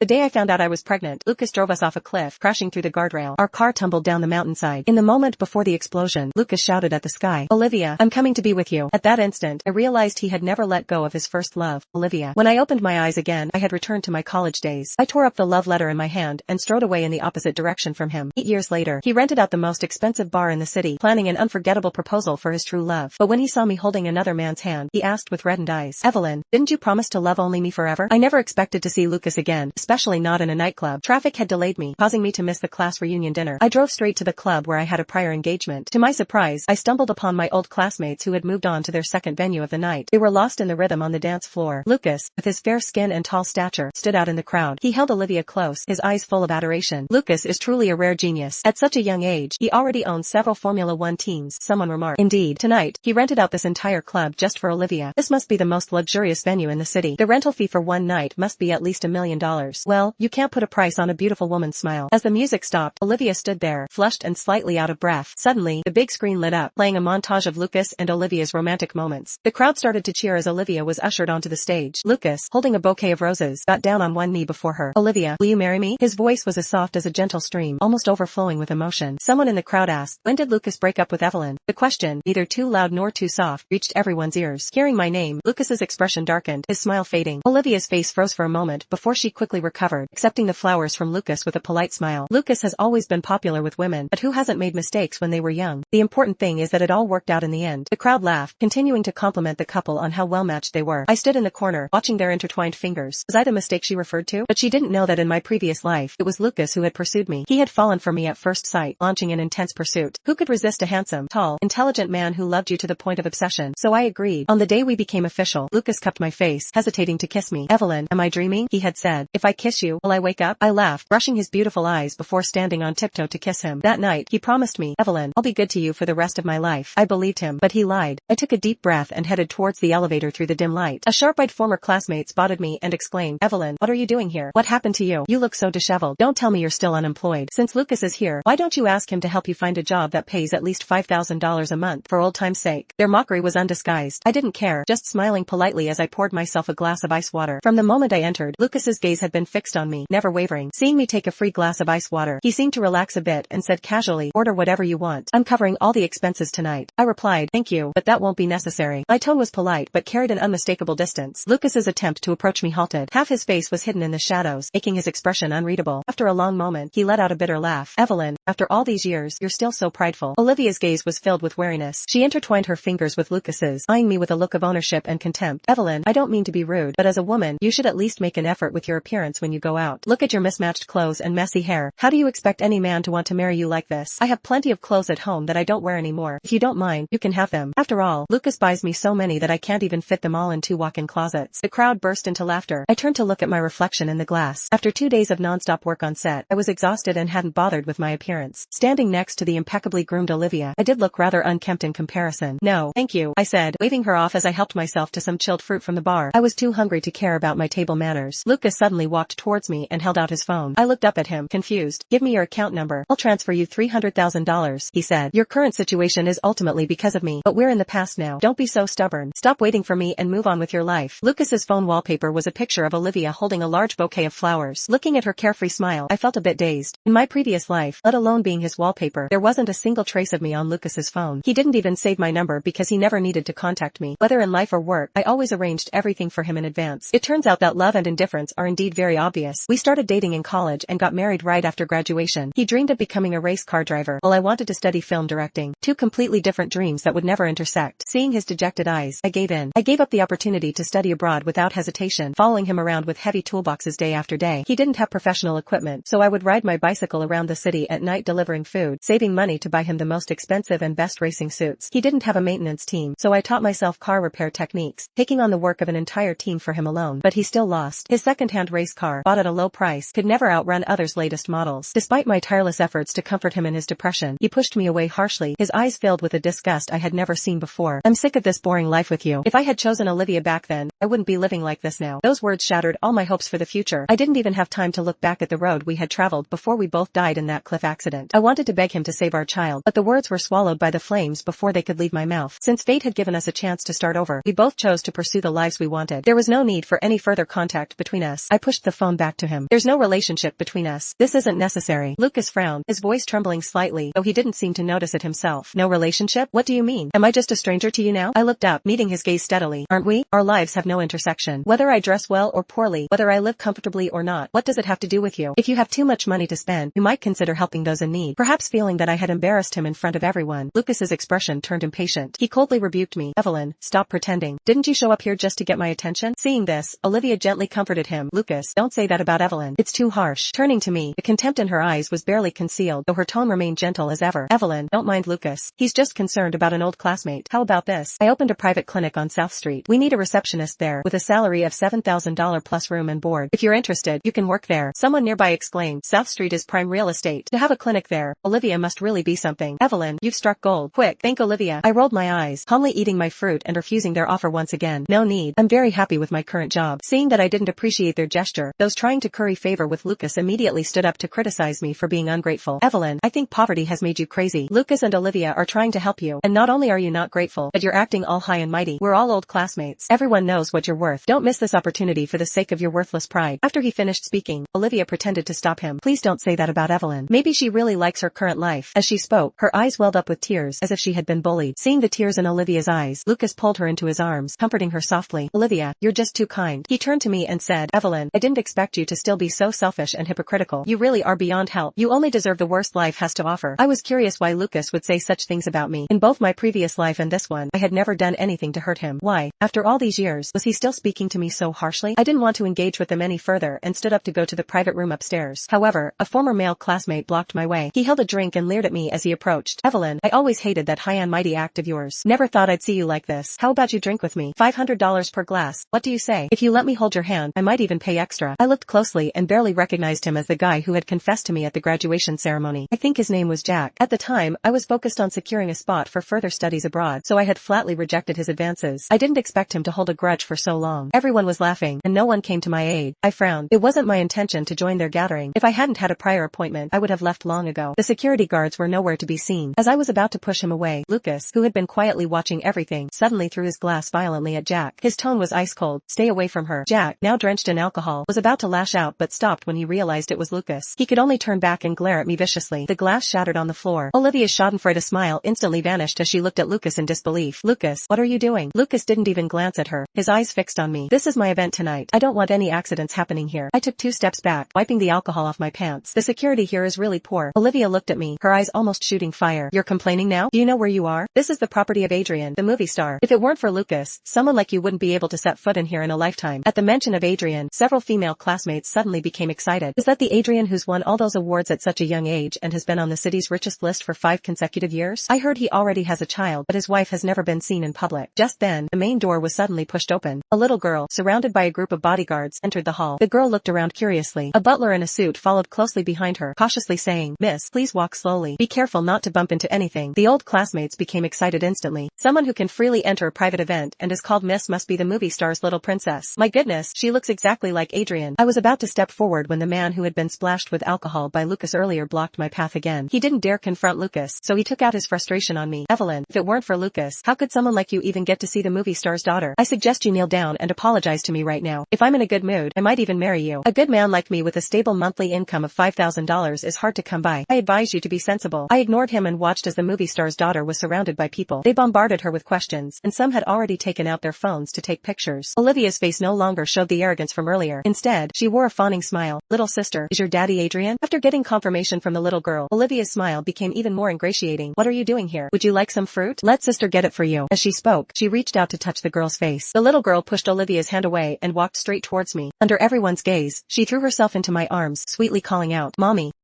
The day I found out I was pregnant, Lucas drove us off a cliff, crashing through the guardrail. Our car tumbled down the mountainside. In the moment before the explosion, Lucas shouted at the sky, "Olivia, I'm coming to be with you." At that instant, I realized he had never let go of his first love, Olivia. When I opened my eyes again, I had returned to my college days. I tore up the love letter in my hand and strode away in the opposite direction from him. 8 years later, he rented out the most expensive bar in the city, planning an unforgettable proposal for his true love. But when he saw me holding another man's hand, he asked with reddened eyes, "Evelyn, didn't you promise to love only me forever?" I never expected to see Lucas again, especially not in a nightclub. Traffic had delayed me, causing me to miss the class reunion dinner. I drove straight to the club where I had a prior engagement. To my surprise, I stumbled upon my old classmates who had moved on to their second venue of the night. They were lost in the rhythm on the dance floor. Lucas, with his fair skin and tall stature, stood out in the crowd. He held Olivia close, his eyes full of adoration. Lucas is truly a rare genius. At such a young age, he already owns several Formula One teams, someone remarked. Indeed, tonight, he rented out this entire club just for Olivia. This must be the most luxurious venue in the city. The rental fee for one night must be at least $1 million. Well, you can't put a price on a beautiful woman's smile. As the music stopped, Olivia stood there, flushed and slightly out of breath. Suddenly, the big screen lit up, playing a montage of Lucas and Olivia's romantic moments. The crowd started to cheer as Olivia was ushered onto the stage. Lucas, holding a bouquet of roses, got down on one knee before her. "Olivia, will you marry me?" His voice was as soft as a gentle stream, almost overflowing with emotion. Someone in the crowd asked, "When did Lucas break up with Evelyn?" The question, neither too loud nor too soft, reached everyone's ears. Hearing my name, Lucas's expression darkened, his smile fading. Olivia's face froze for a moment before she quickly recovered, accepting the flowers from Lucas with a polite smile. Lucas has always been popular with women, but who hasn't made mistakes when they were young? The important thing is that it all worked out in the end. The crowd laughed, continuing to compliment the couple on how well matched they were. I stood in the corner, watching their intertwined fingers. Was I the mistake she referred to? But she didn't know that in my previous life, it was Lucas who had pursued me. He had fallen for me at first sight, launching an intense pursuit. Who could resist a handsome, tall, intelligent man who loved you to the point of obsession? So I agreed. On the day we became official, Lucas cupped my face, hesitating to kiss me. "Evelyn, am I dreaming?" he had said. "If I kiss you, will I wake up?" I laughed, brushing his beautiful eyes before standing on tiptoe to kiss him. That night, he promised me, "Evelyn, I'll be good to you for the rest of my life." I believed him, but he lied. I took a deep breath and headed towards the elevator through the dim light. A sharp-eyed former classmate spotted me and exclaimed, "Evelyn, what are you doing here? What happened to you? You look so disheveled. Don't tell me you're still unemployed. Since Lucas is here, why don't you ask him to help you find a job that pays at least $5,000 a month, for old time's sake?" Their mockery was undisguised. I didn't care, just smiling politely as I poured myself a glass of ice water. From the moment I entered, Lucas's gaze had been fixed on me, never wavering. Seeing me take a free glass of ice water, he seemed to relax a bit and said casually, "Order whatever you want. I'm covering all the expenses tonight." I replied, "Thank you, but that won't be necessary." My tone was polite but carried an unmistakable distance. Lucas's attempt to approach me halted. Half his face was hidden in the shadows, making his expression unreadable. After a long moment, he let out a bitter laugh. "Evelyn, after all these years, you're still so prideful." Olivia's gaze was filled with wariness. She intertwined her fingers with Lucas's, eyeing me with a look of ownership and contempt. "Evelyn, I don't mean to be rude, but as a woman, you should at least make an effort with your appearance when you go out. Look at your mismatched clothes and messy hair. How do you expect any man to want to marry you like this? I have plenty of clothes at home that I don't wear anymore. If you don't mind, you can have them. After all, Lucas buys me so many that I can't even fit them all in 2 walk-in closets." The crowd burst into laughter. I turned to look at my reflection in the glass. After 2 days of non-stop work on set, I was exhausted and hadn't bothered with my appearance. Standing next to the impeccably groomed Olivia, I did look rather unkempt in comparison. "No, thank you," I said, waving her off as I helped myself to some chilled fruit from the bar. I was too hungry to care about my table manners. Lucas suddenly walked towards me and held out his phone. I looked up at him, confused. "Give me your account number. I'll transfer you $300,000, he said. "Your current situation is ultimately because of me, but we're in the past now. Don't be so stubborn. Stop waiting for me and move on with your life." Lucas's phone wallpaper was a picture of Olivia holding a large bouquet of flowers. Looking at her carefree smile, I felt a bit dazed. In my previous life, let alone being his wallpaper, there wasn't a single trace of me on Lucas's phone. He didn't even save my number because he never needed to contact me. Whether in life or work, I always arranged everything for him in advance. It turns out that love and indifference are indeed very obvious. We started dating in college and got married right after graduation. He dreamed of becoming a race car driver, while I wanted to study film directing. 2 completely different dreams that would never intersect. Seeing his dejected eyes, I gave in. I gave up the opportunity to study abroad without hesitation, following him around with heavy toolboxes day after day. He didn't have professional equipment, so I would ride my bicycle around the city at night delivering food, saving money to buy him the most expensive and best racing suits. He didn't have a maintenance team, so I taught myself car repair techniques, taking on the work of an entire team for him alone. But he still lost. His second-hand race car, bought at a low price, could never outrun others' latest models. Despite my tireless efforts to comfort him in his depression, he pushed me away harshly, his eyes filled with a disgust I had never seen before. "I'm sick of this boring life with you. If I had chosen Olivia back then, I wouldn't be living like this now. Those words shattered all my hopes for the future. I didn't even have time to look back at the road we had traveled before we both died in that cliff accident. I wanted to beg him to save our child, but the words were swallowed by the flames before they could leave my mouth. Since fate had given us a chance to start over, we both chose to pursue the lives we wanted. There was no need for any further contact between us. I pushed the phone back to him. There's no relationship between us. This isn't necessary. Lucas frowned, his voice trembling slightly, though he didn't seem to notice it himself. No relationship? What do you mean? Am I just a stranger to you now? I looked up, meeting his gaze steadily. Aren't we? Our lives have no intersection. Whether I dress well or poorly, whether I live comfortably or not, what does it have to do with you? If you have too much money to spend, you might consider helping those in need. Perhaps feeling that I had embarrassed him in front of everyone, Lucas's expression turned impatient. He coldly rebuked me. Evelyn, stop pretending. Didn't you show up here just to get my attention? Seeing this, Olivia gently comforted him. Lucas, don't say that about Evelyn. It's too harsh. Turning to me, the contempt in her eyes was barely concealed, though her tone remained gentle as ever. Evelyn, don't mind Lucas. He's just concerned about an old classmate. How about this? I opened a private clinic on South Street. We need a receptionist there, with a salary of $7,000 plus room and board. If you're interested, you can work there. Someone nearby exclaimed. South Street is prime real estate. To have a clinic there, Olivia must really be something. Evelyn, you've struck gold. Quick, thank Olivia. I rolled my eyes, calmly eating my fruit and refusing their offer once again. No need. I'm very happy with my current job. Seeing that I didn't appreciate their gesture, those trying to curry favor with Lucas immediately stood up to criticize me for being ungrateful. Evelyn, I think poverty has made you crazy. Lucas and Olivia are trying to help you, and not only are you not grateful, but you're acting all high and mighty. We're all old classmates. Everyone knows what you're worth. Don't miss this opportunity for the sake of your worthless pride. After he finished speaking, Olivia pretended to stop him. Please don't say that about Evelyn. Maybe she really likes her current life. As she spoke, her eyes welled up with tears, as if she had been bullied. Seeing the tears in Olivia's eyes, Lucas pulled her into his arms, comforting her softly. Olivia, you're just too kind. He turned to me and said, Evelyn, I didn't expect you to still be so selfish and hypocritical. You really are beyond help. You only deserve the worst life has to offer. I was curious why Lucas would say such things about me. In both my previous life and this one, I had never done anything to hurt him. Why, after all these years, was he still speaking to me so harshly? I didn't want to engage with them any further and stood up to go to the private room upstairs. However, a former male classmate blocked my way. He held a drink and leered at me as he approached. Evelyn, I always hated that high and mighty act of yours. Never thought I'd see you like this. How about you drink with me? $500 per glass. What do you say? If you let me hold your hand, I might even pay extra. I looked closely and barely recognized him as the guy who had confessed to me at the graduation ceremony. I think his name was Jack. At the time, I was focused on securing a spot for further studies abroad, so I had flatly rejected his advances. I didn't expect him to hold a grudge for so long. Everyone was laughing, and no one came to my aid. I frowned. It wasn't my intention to join their gathering. If I hadn't had a prior appointment, I would have left long ago. The security guards were nowhere to be seen. As I was about to push him away, Lucas, who had been quietly watching everything, suddenly threw his glass violently at Jack. His tone was ice cold. Stay away from her. Jack, now drenched in alcohol, was about to lash out but stopped when he realized it was Lucas. He could only turn back and glare at me viciously. The glass shattered on the floor. Olivia's schadenfreude smile instantly vanished as she looked at Lucas in disbelief. Lucas, what are you doing? Lucas didn't even glance at her, his eyes fixed on me. This is my event tonight. I don't want any accidents happening here. I took 2 steps back, wiping the alcohol off my pants. The security here is really poor. Olivia looked at me, her eyes almost shooting fire. You're complaining now? Do you know where you are? This is the property of Adrian, the movie star. If it weren't for Lucas, someone like you wouldn't be able to set foot in here in a lifetime. At the mention of Adrian, several female classmates suddenly became excited. Is that the Adrian who's won all those awards at such a young age and has been on the city's richest list for 5 consecutive years? I heard he already has a child, but his wife has never been seen in public. Just then, the main door was suddenly pushed open. A little girl, surrounded by a group of bodyguards, entered the hall. The girl looked around curiously. A butler in a suit followed closely behind her, cautiously saying, Miss, please walk slowly. Be careful not to bump into anything. The old classmates became excited instantly. Someone who can freely enter a private event and is called Miss must be the movie star's little princess. My goodness, she looks exactly like Adrian. I was about to step forward when the man who had been splashed with alcohol by Lucas earlier blocked my path again. He didn't dare confront Lucas, so he took out his frustration on me. Evelyn, if it weren't for Lucas, how could someone like you even get to see the movie star's daughter? I suggest you kneel down and apologize to me right now. If I'm in a good mood, I might even marry you. A good man like me with a stable monthly income of $5,000 is hard to come by. I advise you to be sensible. I ignored him and watched as the movie star's daughter was surrounded by people. They bombarded her with questions, and some had already taken out their phones to take pictures. Olivia's face no longer showed the arrogance from earlier. Instead, she wore a fawning smile. Little sister, is your daddy Adrian? After getting confirmation from the little girl, Olivia's smile became even more ingratiating. What are you doing here? Would you like some fruit? Let sister get it for you. As she spoke, she reached out to touch the girl's face. The little girl pushed Olivia's hand away and walked straight towards me. Under everyone's gaze, she threw herself into my arms, sweetly calling out, Mommy.